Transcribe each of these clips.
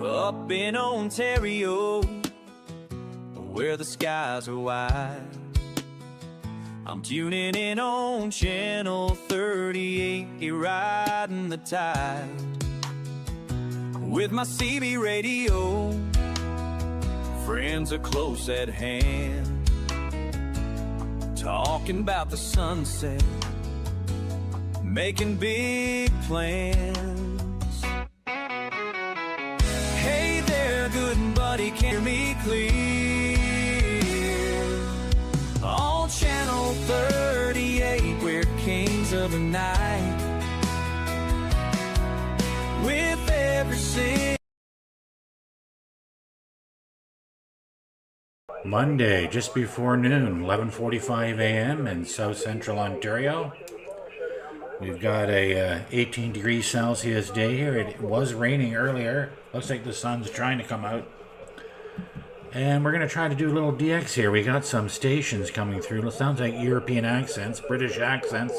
up in Ontario, where the skies are wide. I'm tuning in on channel 38, riding the tide with my CB radio. Friends are close at hand, talking about the sunset, making big plans. Hey there, good buddy, can you hear me clear? On channel 38, we're kings of the night, with every single Monday, just before noon, 11:45 a.m. in South Central Ontario. We've got a 18 degrees Celsius day here. It was raining earlier. Looks like the sun's trying to come out. And we're going to try to do a little DX here. We got some stations coming through. It sounds like European accents, British accents.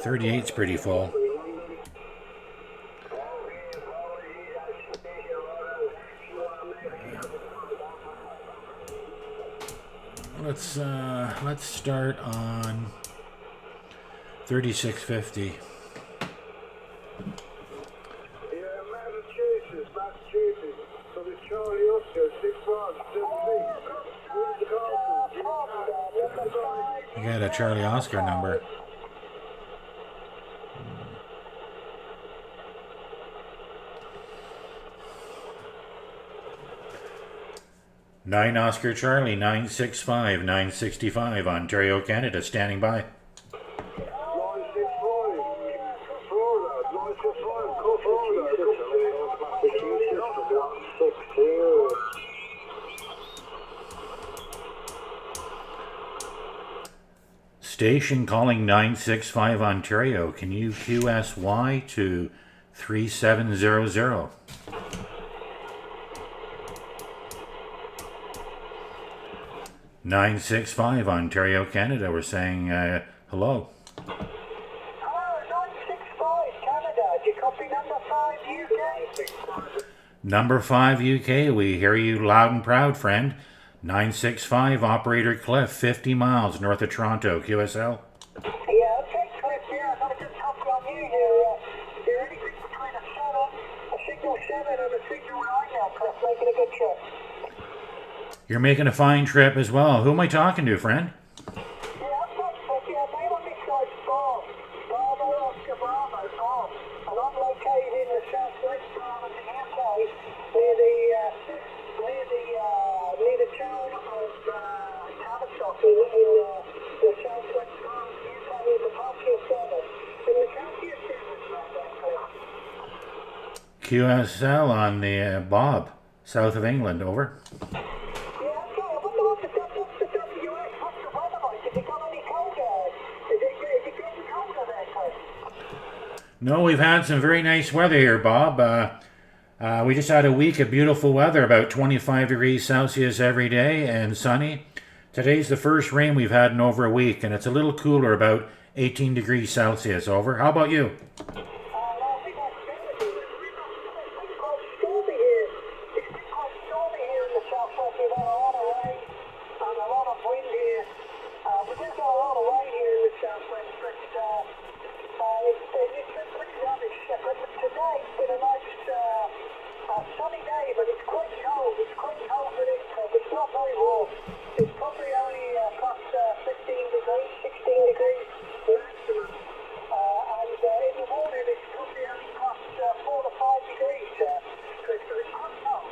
38's pretty full. Let's start on 3650. Massachusetts. So the Charlie Oscar 61. We got a Charlie Oscar number. Nine Oscar Charlie, 965, 965, Ontario, Canada, standing by. 965, Florida, 965, call Florida, Station calling 965 Ontario. Can you QSY to 3700? Nine 6-5 Ontario, Canada. We're saying hello. Hello, 965 Canada. Do you copy number 5 UK? Number 5 UK. We hear you loud and proud, friend. 965 Operator Cliff, 50 miles north of Toronto, QSL. Yeah, okay, Cliff. Yeah, I've got a good copy on you here. You're anything between a signal 7 and a signal 9 now, Cliff. Making a good trip. You're making a fine trip as well. Who am I talking to, friend? Yeah, I'm not Cliff. Yeah, name on this guy's Bob. Bravo Oscar Bravo, Bob. And I'm located in the southwest part of the UK, near the town of Tavistock in the southwest part of the UK, in the county of Devon. In the county of Devon, QSL on the Bob, south of England, over. yeah, okay. I wonder what's the WS, what's the weather like? Has it got any colder? Is it getting colder there, Cliff? No, we've had some very nice weather here, Bob. We just had a week of beautiful weather, about 25 degrees Celsius every day and sunny. Today's the first rain we've had in over a week, and it's a little cooler, about 18 degrees Celsius, over. How about you? Well, we got stormy. It's been quite stormy here. It's been quite stormy here in the southwest. We've had a lot of rain and a lot of wind here. We do got a lot of rain here in the southwest, but it's been pretty rubbish. But today it's been a nice sunny day, but it's quite cold. It's quite cold for this trip. It's not very warm. It's probably only plus 15 degrees, 16 degrees maximum. And in the morning it's probably only plus 4 to 5 degrees. So it's quite cold.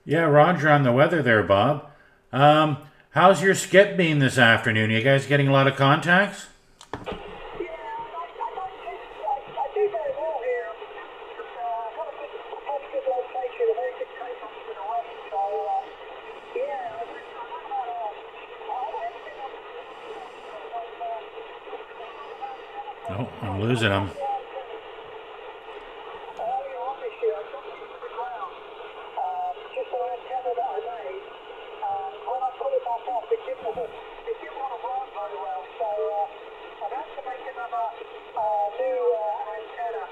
Yeah, Roger on the weather there, Bob. How's your skip been this afternoon? You guys getting a lot of contacts? Yeah, I do very well here. I've got a good location, a very good take off to the west. So, yeah, I went Oh, I'm losing them. earlier on this year. I got it to the ground. Just an antenna that I made. When I put it back up, it didn't want to run very well. So I've had to make another new antenna.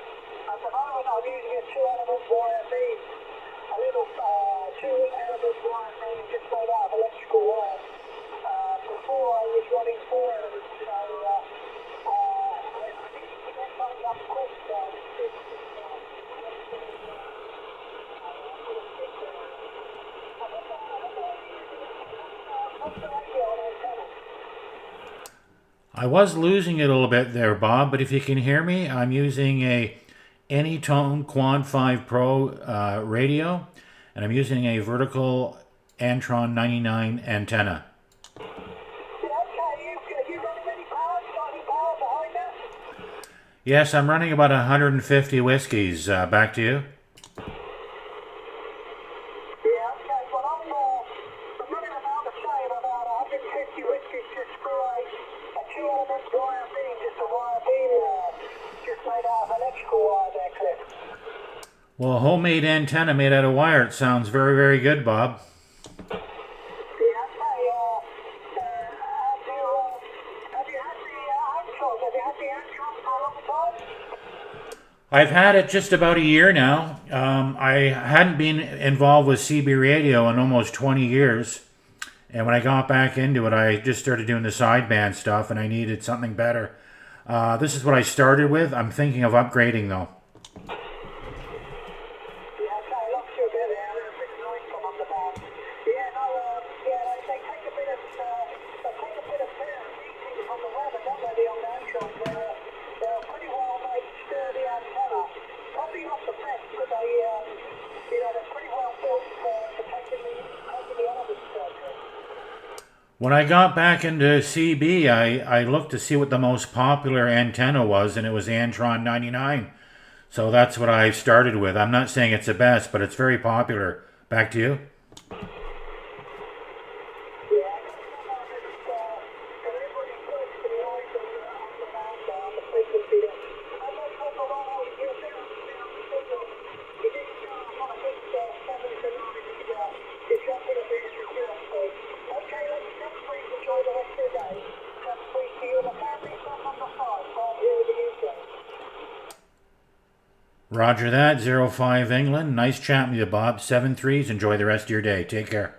I was losing it a little bit there, Bob, but if you can hear me, I'm using a Anytone Quad 5 Pro radio, and I'm using a vertical Antron 99 antenna. Yeah, okay, you running any power? Got any power behind that? Yes, I'm running about 150 whiskeys. Back to you. Yeah, okay, well I'm running about the same, about 150 whiskies just for a 2-element wire beam, just a wire beam just made out of electrical wire there, Cliff. Well, a homemade antenna made out of wire. It sounds very, very good, Bob. Yeah, okay, have you had the Antron for a long time? I've had it just about a year now. I hadn't been involved with CB radio in almost 20 years. And when I got back into it, I just started doing the sideband stuff, and I needed something better. This is what I started with. I'm thinking of upgrading, though. Yeah, okay, I lost you a bit there. There's a bit of noise come on the back. Yeah, no, they take a bit of beating from the weather, don't they, the old Antrons? They're a pretty well-made, sturdy antenna. Probably not the best, but they're pretty well built for taking the elements. When I got back into CB, I looked to see what the most popular antenna was, and it was the Antron 99. So that's what I started with. I'm not saying it's the best, but it's very popular. Back to you. Roger that, 05 England. Nice chatting with you, Bob. 7-3s. Enjoy the rest of your day. Take care.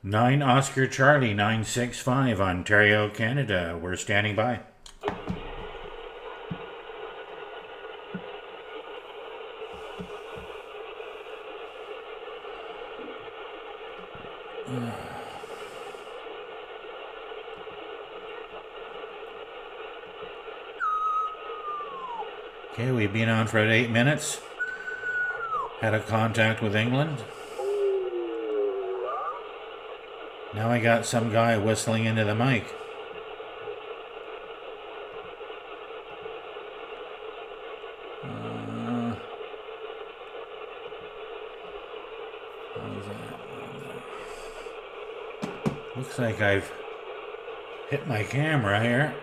Nine Oscar Charlie 965, Ontario, Canada. We're standing by. Okay, we've been on for about 8 minutes. Had a contact with England. Now I got some guy whistling into the mic. Looks like I've hit my camera here.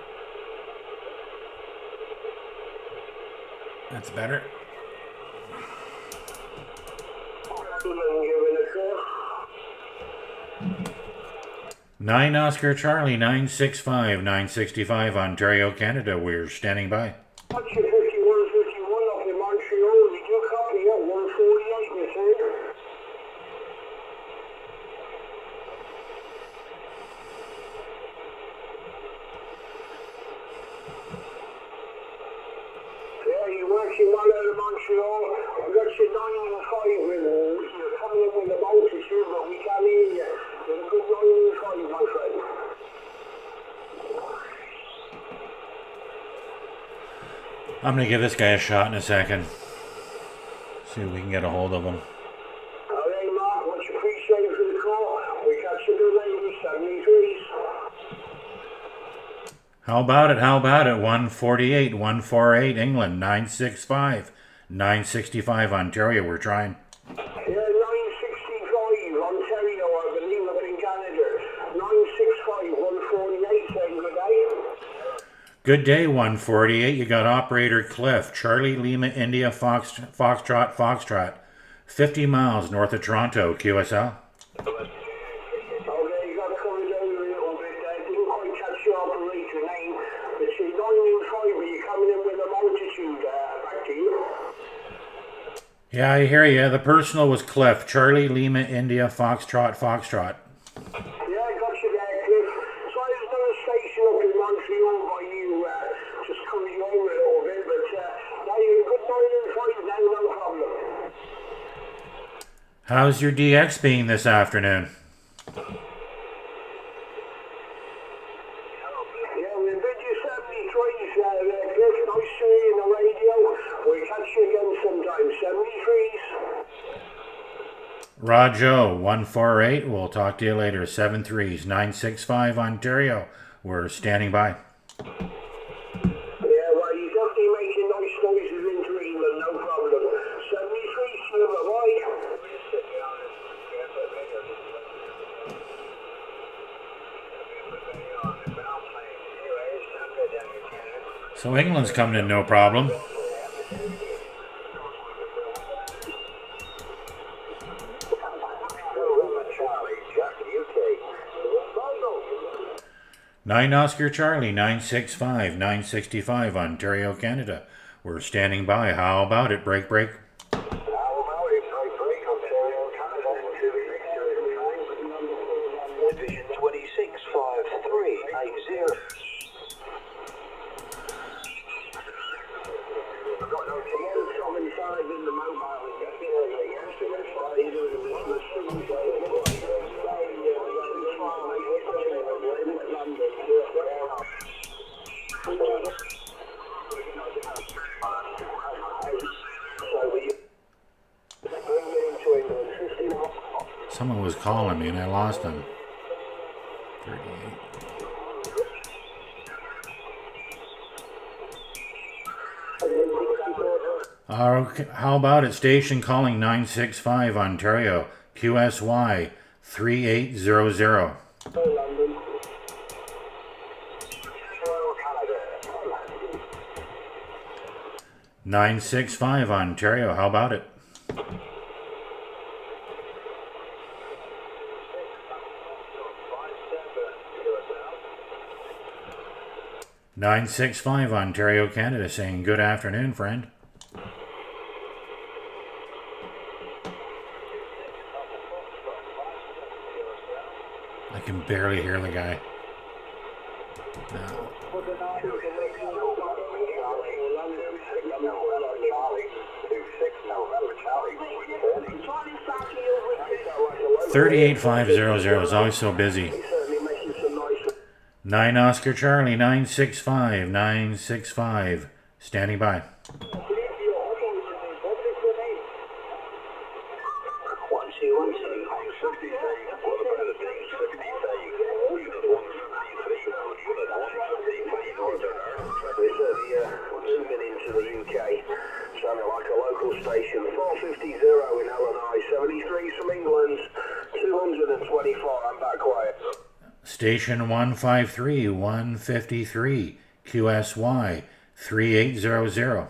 That's better. Nine Oscar Charlie 965 965 Ontario, Canada. We're standing by. What's your 5151 up in Montreal? Did you copy at 148, you said? Yeah, you're working well out of Montreal. I got you 9-5 with you're coming in with a multitude, but we can't hear you. You're a good 9-5, my friend. I'm going to give this guy a shot in a second. See if we can get a hold of him. Alright, Mark, much appreciated for the call. We catch you later, 73s. How about it? How about it? 148, 148, England, 965, 965, Ontario. We're trying. Yeah, 965, Ontario, I believe, up in Canada. 965, 148, saying good day. Good day, 148. You got operator Cliff, Charlie Lima India Foxtrot Foxtrot, 50 miles north of Toronto, QSL. Okay, you got to come down a little bit there. Didn't quite catch your operator name. But see, 995, you're coming in with a multitude back to you. Yeah, I hear you. The personal was Cliff, Charlie Lima India Foxtrot Foxtrot. Yeah, I got you there, Cliff. So there's another station up in Montreal by you, just coming over a little bit, but How's your DX being this afternoon? Yeah, we bid you 73s there, Chris. Nice to hear you on the radio. We'll catch you again sometime. 73s. Rojo 148. We'll talk to you later. 73s 965 Ontario. We're standing by. Yeah, well, you're definitely making nice noises in Greenland, no problem. 73, Silver, bye. So England's coming in no problem. Nine Oscar Charlie 965 965 Ontario, Canada. We're standing by. How about it? Break. Division 265380. I've got no TN75 in the mobile. Someone was calling me and I lost him. 38. How about it? Station calling 965 Ontario, QSY 3800. 965 Ontario, how about it? (965) Ontario, Canada, saying good afternoon, friend. I can barely hear the guy. No. (38,500) is always so busy. 9 Oscar Charlie 965 965 standing by. Station 153 153 QSY 3800.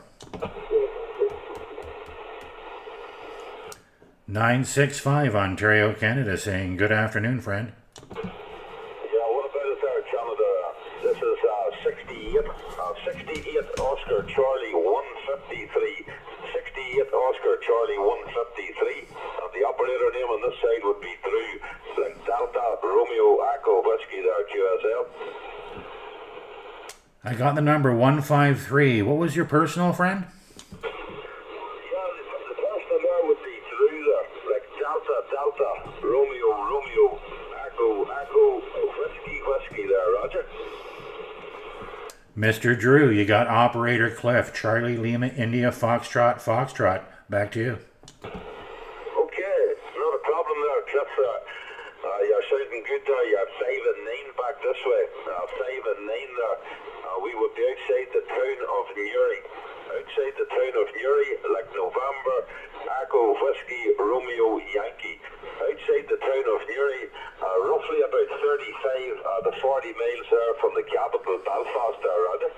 965 Ontario, Canada, saying good afternoon, friend. Yeah, what about it there, Canada? This is 68 Oscar Charlie 153. 68 Oscar Charlie 153. And the operator name on this side would be Drew. Like Delta Romeo Echo Whiskey there, QSL. I got the number 153. What was your personal, friend? Romeo, Echo, Whiskey there, Roger. Mr. Drew, you got Operator Cliff, Charlie Lima, India, Foxtrot. Back to you. Okay, not a problem there, Cliff. You're sounding good there. You're 5 and 9 back this way. 5 and 9 there. We would be outside the town of Newry. Outside the town of Newry, like November, Echo, Whiskey, Romeo, Yankee. Outside the town of Newry, roughly about 35 to 40 miles there from the capital, Belfast there, Roger.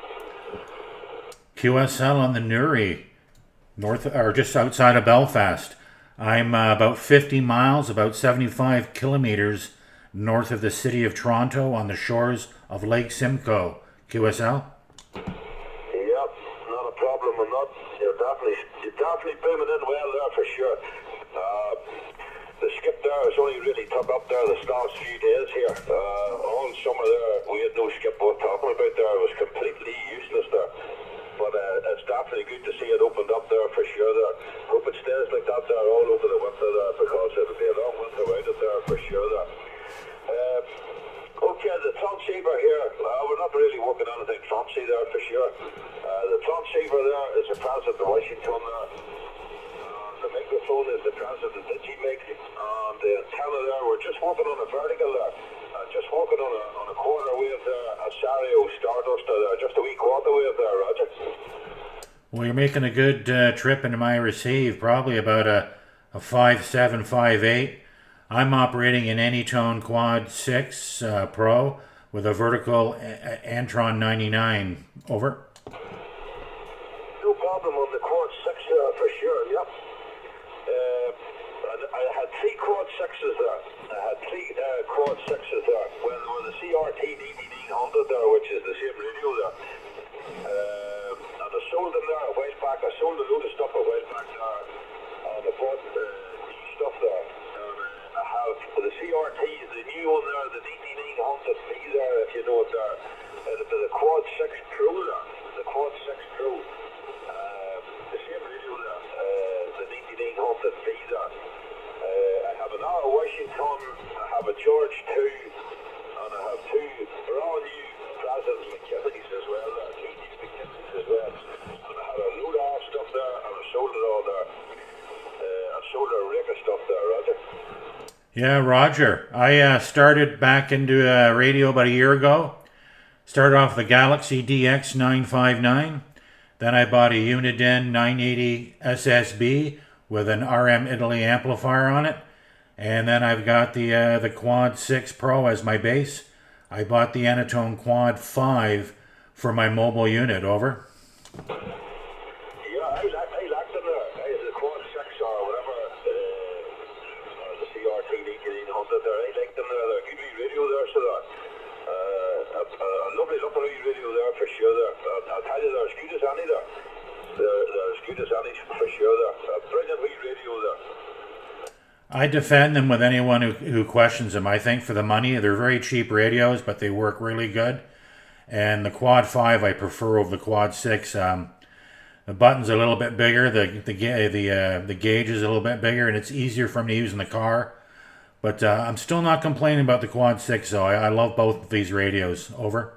QSL on the Newry, north or just outside of Belfast. I'm about 50 miles, about 75 kilometers north of the city of Toronto on the shores of Lake Simcoe. QSL? Yep, not a problem or not. You're definitely booming in well there for sure. The skip there has only really took up there this last few days here. All summer there, we had no skip worth talking about there. It was completely useless there. But it's definitely good to see it opened up there for sure there. Hope it stays like that there all over the winter there, because working on a vertical there. Just working on a quarter wave there, a Sario Stardust there, just a wee quarter wave there, Roger. Well, you're making a good trip into my receive, probably about a 5.7, 5.8. I'm operating an Anytone Quad 6 Pro with a vertical Antron 99. Over. No problem on the Quad 6 for sure, yep. I had 3 Quad 6s there. Quad 6s there. When the CRT DD900 there, which is the same radio there. And I sold them there a while back. I sold a load of stuff a while back there. And I bought new stuff there. I have the CRTs, the new one there, the DD900B there, if you know it there. The Quad 6 Pro there. The Quad 6 Pro. The same radio there. The DD900B there. I have an R Washington, I have a George 2, and I have 2 brand new President McKinleys as well, 2 new McKinleys as well. And I had a load of stuff there, and I sold it all there. I sold a wreck of stuff there, Roger. Yeah, Roger. I started back into radio about a year ago. Started off the Galaxy DX 959. Then I bought a Uniden 980 SSB with an RM Italy amplifier on it. And then I've got the Quad 6 Pro as my base. I bought the Anytone Quad 5 for my mobile unit. Over. Yeah, I like them there. The Quad 6 or whatever, the CRT DD900 there, I like them there. They're a good wee radio there, so that. A lovely looking wee radio there for sure there. I'll tell you, they're as good as any there. They're as good as any for sure there. A brilliant wee radio there. I defend them with anyone who questions them. I think for the money, they're very cheap radios, but they work really good. And the Quad 5 I prefer over the Quad 6. The button's a little bit bigger, the gauge is a little bit bigger, and it's easier for me to use in the car. But I'm still not complaining about the Quad 6, though. I love both of these radios. Over.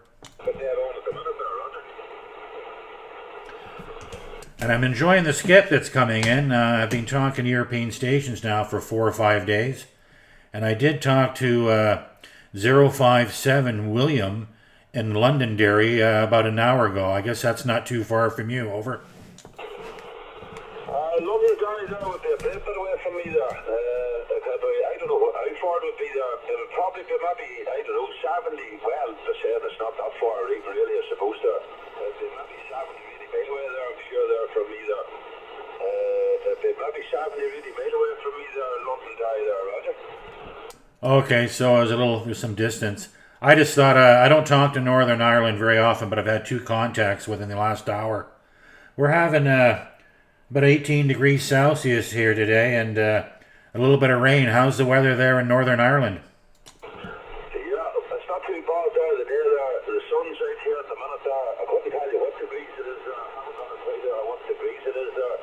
And I'm enjoying the skip that's coming in. I've been talking to European stations now for 4 or 5 days. And I did talk to 057 William in Londonderry about an hour ago. I guess that's not too far from you. Over. Londonderry there would be a bit away from me there. I don't know how far it would be there. It would probably be maybe, I don't know, 70. Well, to say it's not that far even really, I suppose there. It would be maybe 70 really mile away there, I'm sure there from me there. It would be maybe 70 really mile away from me there, Londonderry there, Roger. Okay, so there's some distance. I just thought, I don't talk to Northern Ireland very often, but I've had 2 contacts within the last hour. We're having about 18 degrees Celsius here today, and a little bit of rain. How's the weather there in Northern Ireland? Yeah, it's not too bad there. The sun's out here at the minute there. I couldn't tell you what degrees it is there. I haven't got a clue what degrees it is there.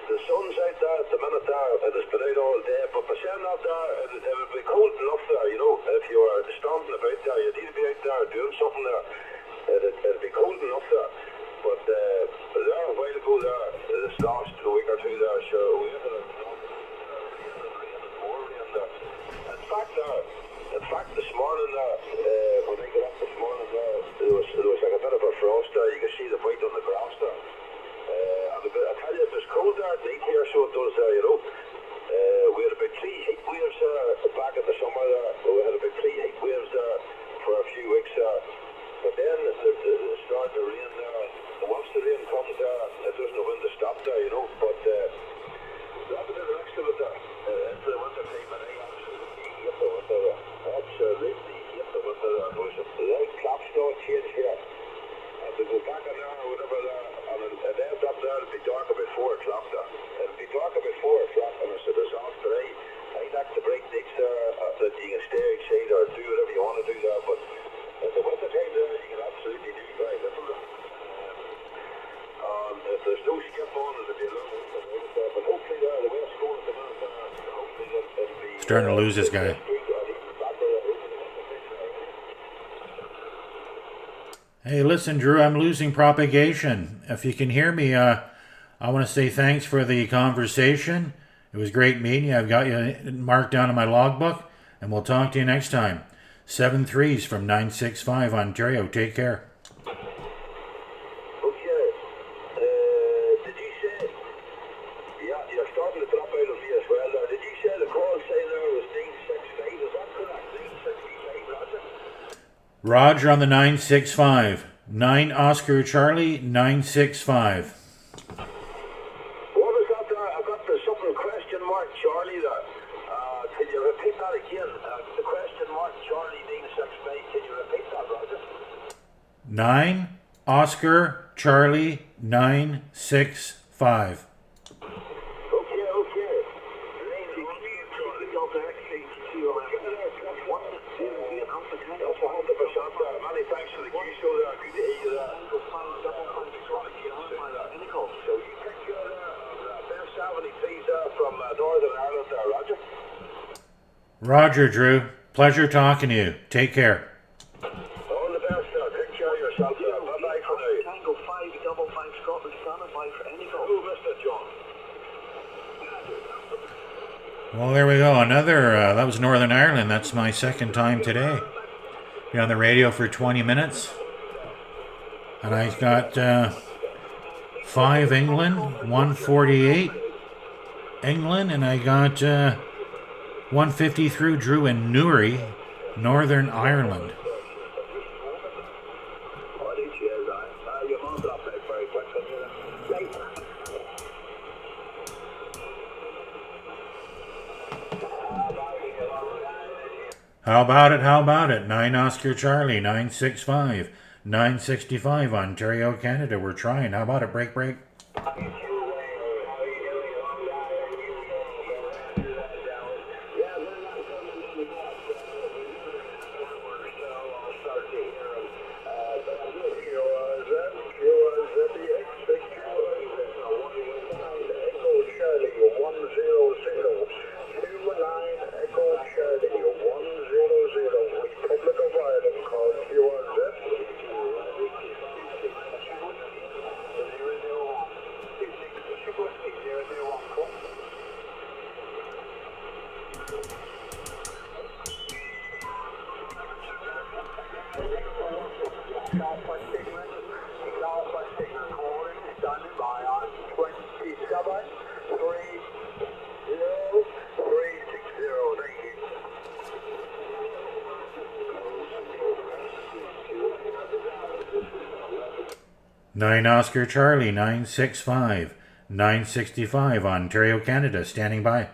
The sun's out there at the minute there. It has been out all day, but by saying that there, it would be cold enough there, you know. If you were standing about there, you need to be out there doing something there. It'd be cold enough there. But there a while ago there, this last week or two there, so we had a more rain there. In fact, this morning there, when I got up this morning there was like a bit of a frost there. You could see the white on the grass there. And I tell you, it was cold there at night here, so it does there, you know. We had about 3 heat waves back in the summer there. We had about 3 heat waves there for a few weeks there. But then it started to rain there. And once the rain comes there, it doesn't know when to stop there, you know. But that's a bit of extra with that. Into the winter time, and I absolutely hate the winter there. Absolutely hate the winter there. The old clocks don't change here. And to go back an hour or whatever there, and it ends up there, it'll be dark about 4 o'clock there. It'll be dark about 4 o'clock, and it's a disaster. I like the break next there, that you can stay outside or do whatever you want to do there, but in the winter time there, you can absolutely do very little there. If there's no skip on, it'll be a little bit there, but hopefully there, the way it's going at the minute there, hopefully it'll be... Starting to lose this guy. Hey, listen, Drew, I'm losing propagation. If you can hear me, I want to say thanks for the conversation. It was great meeting you. I've got you marked down in my logbook. and we'll talk to you next time. 7-3s from 965 Ontario. Take care. Okay. Did you say... Yeah, you're starting to drop out of me as well there. Did you say the call sign there was 965? Is that correct? 965, Roger? Roger on the 965. 9 Oscar Charlie 965. What was that there? I got the something question mark Charlie there. Can you repeat that again? The question mark Charlie 965. Can you repeat that, Roger? 9 Oscar Charlie 965. From Northern Ireland there, Roger. Roger, Drew. Pleasure talking to you. Take care. All the best, sir. Take care of yourself, sir. Bye-bye for now. Tango 555 Scotland, standing by for any call. Who, Mr. John? Well, there we go. Another, that was Northern Ireland. That's my second time today. Been on the radio for 20 minutes. And I got 5 England, 148 England, and I got 150 through Drew in Newry, Northern Ireland. How about it? How about it? 9 Oscar Charlie, 965, 965 Ontario, Canada. We're trying. How about it? Break, break. Nine Oscar Charlie, 965, 965 Ontario, Canada. Standing by.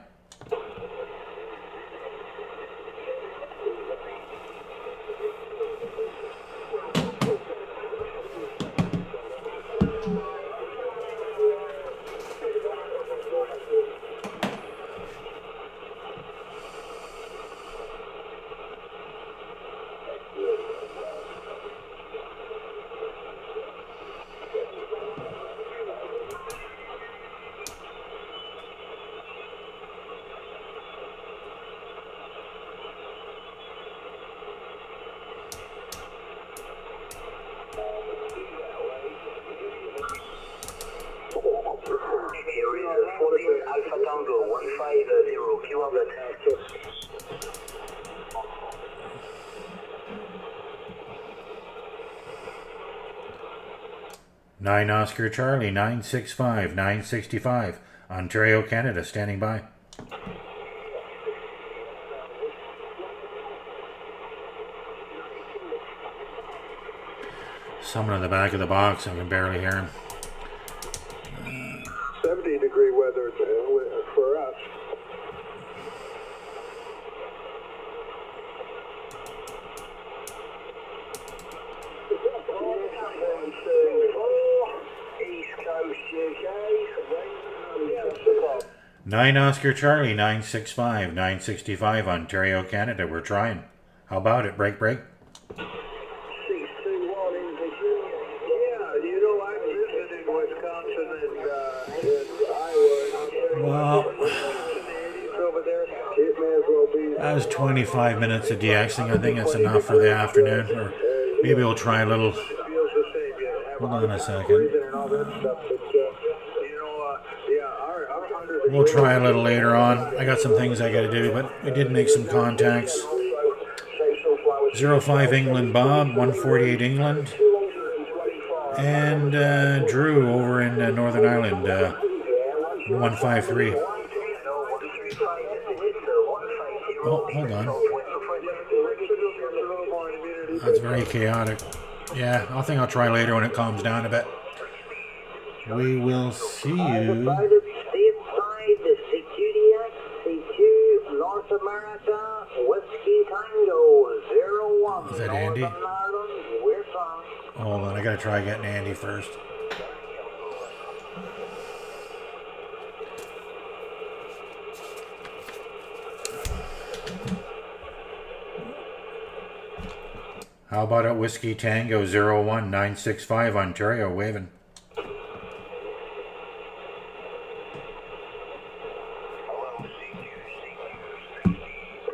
Alpha Tango 150 kilometer. 9 Oscar Charlie, 965, 965 Ontario, Canada. Standing by. Someone in the back of the box. I can barely hear him. 70-degree weather for us. East Coast UK. 9 Oscar Charlie, 965, 965 Ontario, Canada. We're trying. How about it? Break, break. 621 into yeah, you know, I visited in Wisconsin and Well, over there. It may as well be. that was 25 minutes of de-icing. I think that's enough for the afternoon. Or maybe we'll try a little. Hold on a second. We'll try a little later on. I got some things I got to do, but we did make some contacts. 05 England Bob, 148 England. And Drew over in Northern Ireland, 153. Oh, hold on. That's very chaotic. Yeah, I think I'll try later when it calms down a bit. We will see you. Stateside, Securiac, C2, North America, Whiskey Tango, 01. Is that Andy? Northern Ireland, we're from. Hold on, I gotta try getting Andy first. How about at Whiskey Tango 01965 Ontario, waving.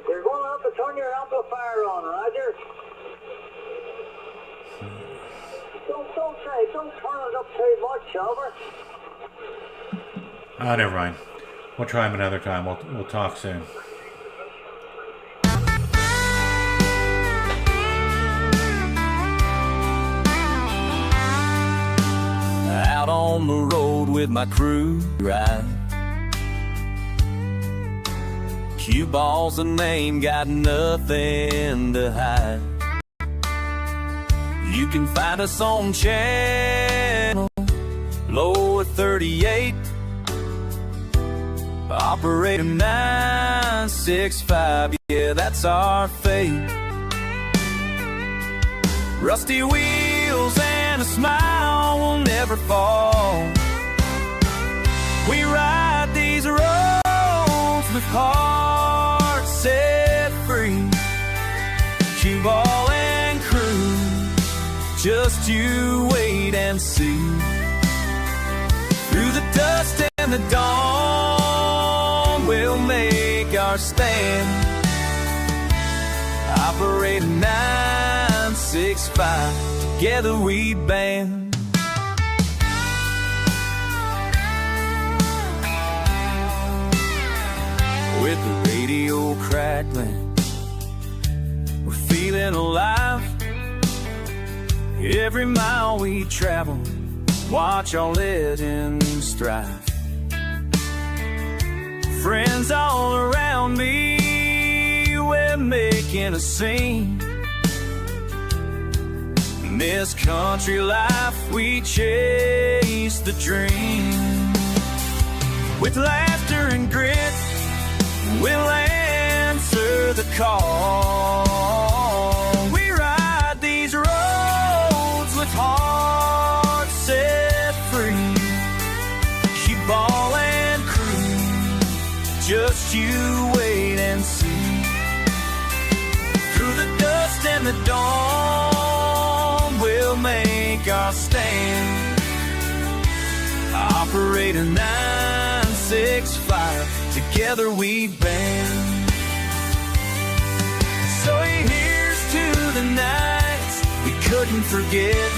You're going to have to turn your amplifier on, Roger. Don't turn it up too much, over. Ah, never mind. We'll try him another time. We'll talk soon. Out on the road with my crew, ride. Cue ball's a name, got nothing to hide. You can find us on channel lower 38, operator 965. Yeah, that's our fate. Rusty wheels and a smile will never fall. We ride these roads with hearts set free. Cue ball and crew, just you wait and see. Through the dust and the dawn, we'll make our stand. Operator 965, together we band. With the radio crackling, we're feeling alive. Every mile we travel, watch our legends strive. Friends all around me, we're making a scene. In this country life, we chase the dream. With laughter and grit, we'll answer the call. We ride these roads with hearts set free. Cue ball and crew, just you wait and see. Through the dust and the dawn, we'll make our stand. Operator 965, together we band. So here's to the nights we couldn't forget.